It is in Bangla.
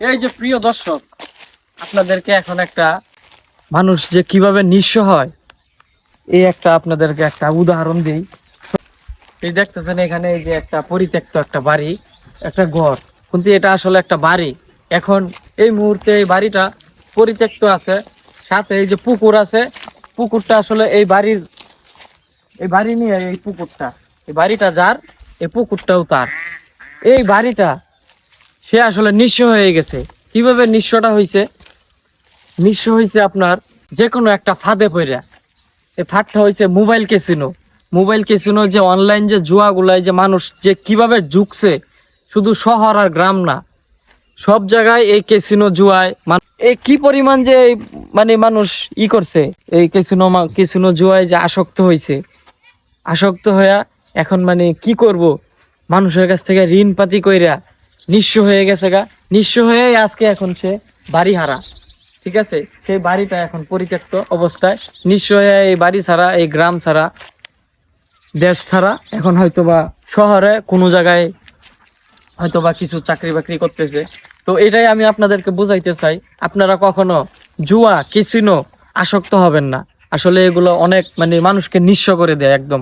এই যে প্রিয় দর্শক, আপনাদেরকে এখন একটা মানুষ যে কিভাবে নিঃস্ব হয় এই একটা আপনাদেরকে একটা উদাহরণ দিই। এই দেখতেছেন এখানে এই যে একটা পরিত্যক্ত একটা বাড়ি, একটা ঘর, কিন্তু এটা আসলে একটা বাড়ি। এখন এই মুহূর্তে এই বাড়িটা পরিত্যক্ত আছে, সাথে এই যে পুকুর আছে, পুকুরটা আসলে এই বাড়ির, এই বাড়ি নিয়ে এই পুকুরটা, এই বাড়িটা যার, এই পুকুরটাও তার। এই বাড়িটা সে আসলে নিঃস্ব হয়ে গেছে। কিভাবে নিঃস্বটা হয়েছে? নিঃস্ব হয়েছে আপনার যে কোনো একটা ফাঁদে পড়া। এই ফাঁদটা হয়েছে মোবাইল ক্যাসিনো। মোবাইল ক্যাসিনো যে অনলাইন যে জুয়াগুলাই যে মানুষ যে কিভাবে ঝুঁকছে, শুধু শহর আর গ্রাম না, সব জায়গায় এই ক্যাসিনো জুয়ায় এই কি পরিমাণ যে মানে মানুষ করছে, এই ক্যাসিনো জুয়ায় যে আসক্ত হয়েছে, আসক্ত হইয়া এখন মানে কি করব, মানুষের কাছ থেকে ঋণ পাতি কইরা নিঃস্ব হয়ে গেছে গা। নিঃস্ব হয়ে আজকে এখন সে বাড়ি হারা। ঠিক আছে, সেই বাড়িটা এখন পরিত্যক্ত অবস্থায়, নিঃস্ব হয়ে এই বাড়ি ছাড়া, এই গ্রাম ছাড়া, দেশ ছাড়া এখন হয়তোবা শহরে কোনো জায়গায় হয়তোবা কিছু চাকরি বাকরি করতেছে। তো এটাই আমি আপনাদেরকে বুঝাইতে চাই, আপনারা কখনো জুয়া ক্যাসিনো আসক্ত হবেন না। আসলে এগুলো অনেক মানে মানুষকে নিঃস্ব করে দেয় একদম।